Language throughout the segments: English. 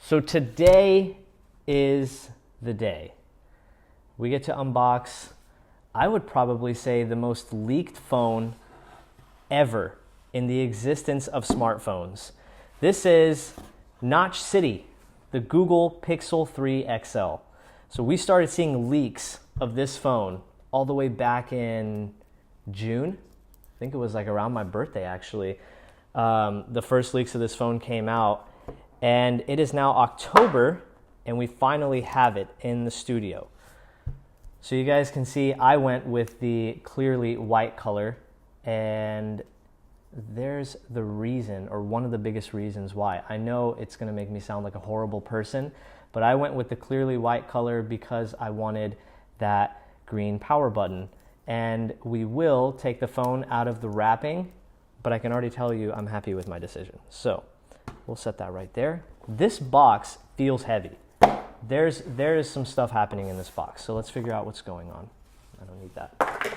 So today is the day. We get to unbox, I would probably say, the most leaked phone ever in the existence of smartphones. This is Notch City, the Google Pixel 3 XL. So we started seeing leaks of this phone all the way back in June. I think it was like around my birthday, actually. The first leaks of this phone came out, and it is now October, and we finally have it in the studio. So you guys can see I went with the clearly white color, and there's the reason, or one of the biggest reasons why. I know it's going to make me sound like a horrible person, but I went with the clearly white color because I wanted that green power button. And we will take the phone out of the wrapping, but I can already tell you I'm happy with my decision. So we'll set that right there. This box feels heavy. There is some stuff happening in this box, so let's figure out what's going on. I don't need that.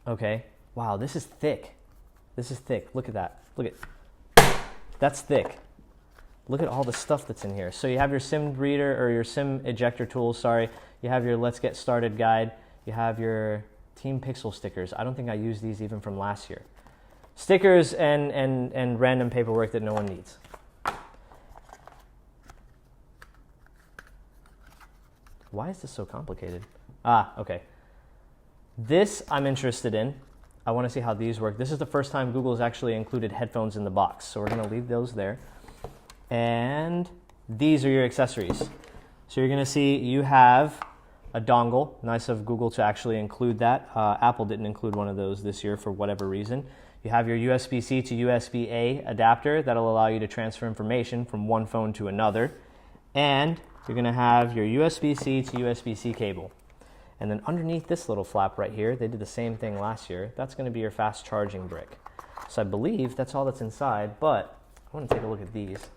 Okay, wow, this is thick. This is thick. Look at that. Look at, that's thick. Look at all the stuff that's in here. So you have your SIM reader, or your SIM ejector tool, sorry. You have your Let's Get Started guide. You have your Team Pixel stickers. I don't think I used these even from last year. Stickers and random paperwork that no one needs. Why is this so complicated? Okay. This I'm interested in. I want to see how these work. This is the first time Google has actually included headphones in the box, so we're going to leave those there. And these are your accessories. So you're going to see you have a dongle. Nice of Google to actually include that. Apple didn't include one of those this year for whatever reason. You have your USB-C to USB-A adapter that'll allow you to transfer information from one phone to another. And you're going to have your USB-C to USB-C cable. And then underneath this little flap right here, they did the same thing last year. That's going to be your fast charging brick. So I believe that's all that's inside, but I want to take a look at these.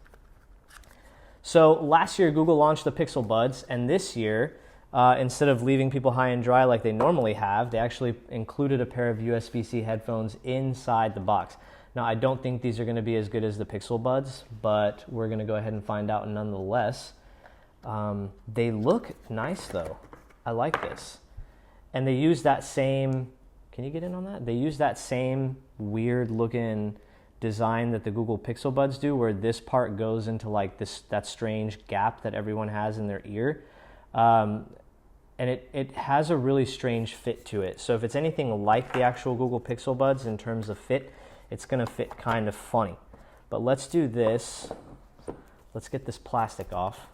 So last year, Google launched the Pixel Buds, and this year, instead of leaving people high and dry like they normally have, they actually included a pair of USB-C headphones inside the box. Now, I don't think these are going to be as good as the Pixel Buds, but we're going to go ahead and find out nonetheless. They look nice, though. I like this. And they use that same, can you get in on that? They use that same weird-looking design that the Google Pixel Buds do, where this part goes into like that strange gap that everyone has in their ear. And it has a really strange fit to it. So if it's anything like the actual Google Pixel Buds in terms of fit, it's going to fit kind of funny. But let's do this. Let's get this plastic off.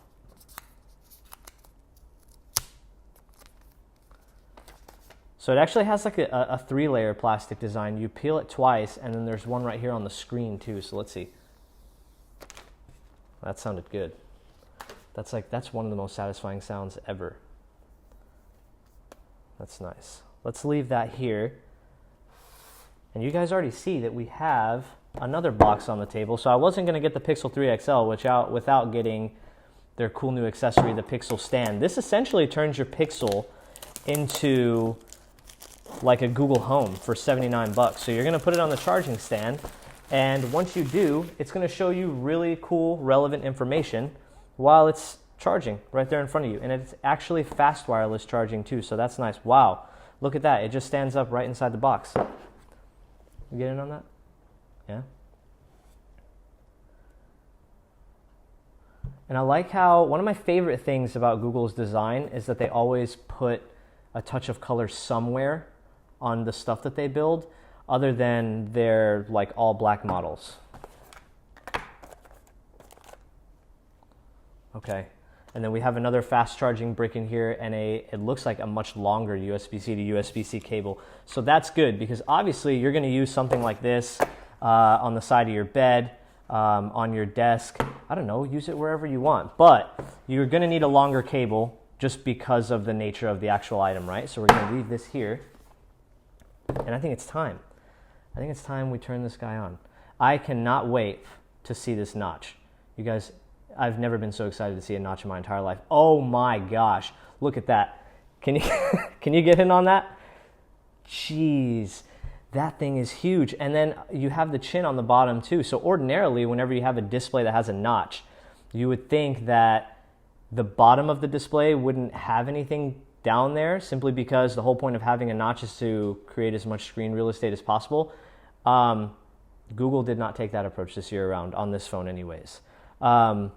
So it actually has like a 3-layer plastic design. You peel it twice, and then there's one right here on the screen too. So let's see. That sounded good. That's one of the most satisfying sounds ever. That's nice. Let's leave that here. And you guys already see that we have another box on the table. So I wasn't going to get the Pixel 3 XL without getting their cool new accessory, the Pixel Stand. This essentially turns your Pixel into like a Google Home for $79. So you're going to put it on the charging stand, and once you do, it's going to show you really cool, relevant information while it's charging right there in front of you. And it's actually fast wireless charging too, so that's nice. Wow, look at that. It just stands up right inside the box. You get in on that? Yeah? And I like how one of my favorite things about Google's design is that they always put a touch of color somewhere on the stuff that they build, other than their like all black models. Okay, and then we have another fast charging brick in here, and it looks like a much longer USB-C to USB-C cable. So that's good, because obviously you're going to use something like this on the side of your bed, on your desk. I don't know, use it wherever you want, but you're going to need a longer cable just because of the nature of the actual item, right? So we're going to leave this here. And I think it's time. I think it's time we turn this guy on. I cannot wait to see this notch. You guys, I've never been so excited to see a notch in my entire life. Oh my gosh, look at that. Can you get in on that? Jeez, that thing is huge. And then you have the chin on the bottom too. So ordinarily, whenever you have a display that has a notch, You would think that the bottom of the display wouldn't have anything down there, simply because the whole point of having a notch is to create as much screen real estate as possible. Google did not take that approach this year around on this phone anyways. I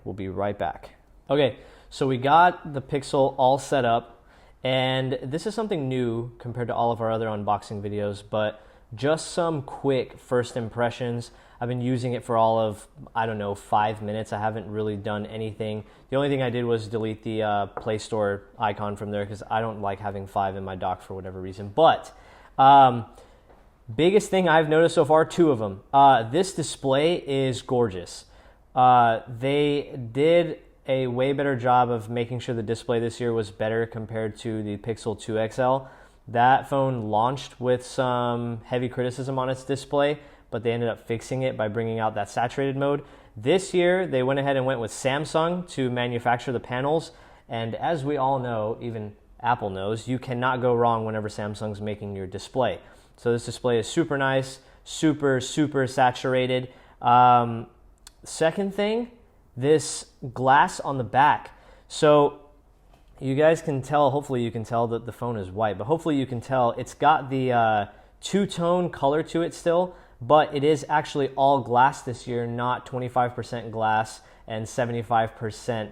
will be right back. Okay, so we got the Pixel all set up, and this is something new compared to all of our other unboxing videos, but just some quick first impressions. I've been using it for all of, 5 minutes. I haven't really done anything. The only thing I did was delete the Play Store icon from there because I don't like having 5 in my dock for whatever reason. But biggest thing I've noticed so far, 2 of them. This display is gorgeous. They did a way better job of making sure the display this year was better compared to the Pixel 2 XL. That phone launched with some heavy criticism on its display, but they ended up fixing it by bringing out that saturated mode. This year, they went ahead and went with Samsung to manufacture the panels. And as we all know, even Apple knows, you cannot go wrong whenever Samsung's making your display. So this display is super nice, super saturated. Second thing, this glass on the back. So you guys can tell, hopefully you can tell that the phone is white, but hopefully you can tell it's got the two-tone color to it still, but it is actually all glass this year, not 25% glass and 75%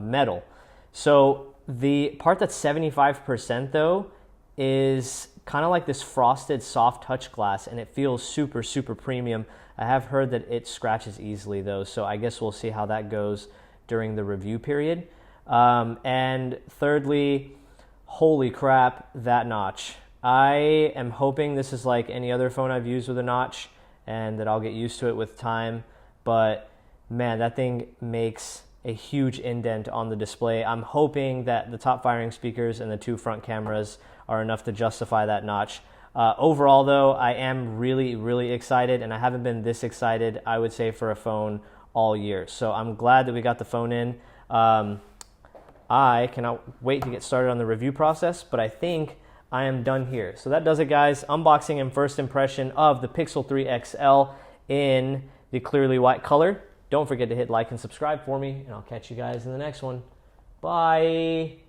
metal. So the part that's 75% though is kind of like this frosted soft touch glass, and it feels super premium. I have heard that it scratches easily though, so I guess we'll see how that goes during the review period. And thirdly, holy crap, that notch. I am hoping this is like any other phone I've used with a notch and that I'll get used to it with time, but man, that thing makes a huge indent on the display. I'm hoping that the top firing speakers and the 2 front cameras are enough to justify that notch. Overall though, I am really excited, and I haven't been this excited, I would say, for a phone all year. So I'm glad that we got the phone in. I cannot wait to get started on the review process, but I think I am done here. So that does it, guys. Unboxing and first impression of the Pixel 3 XL in the clearly white color. Don't forget to hit like and subscribe for me, and I'll catch you guys in the next one. Bye.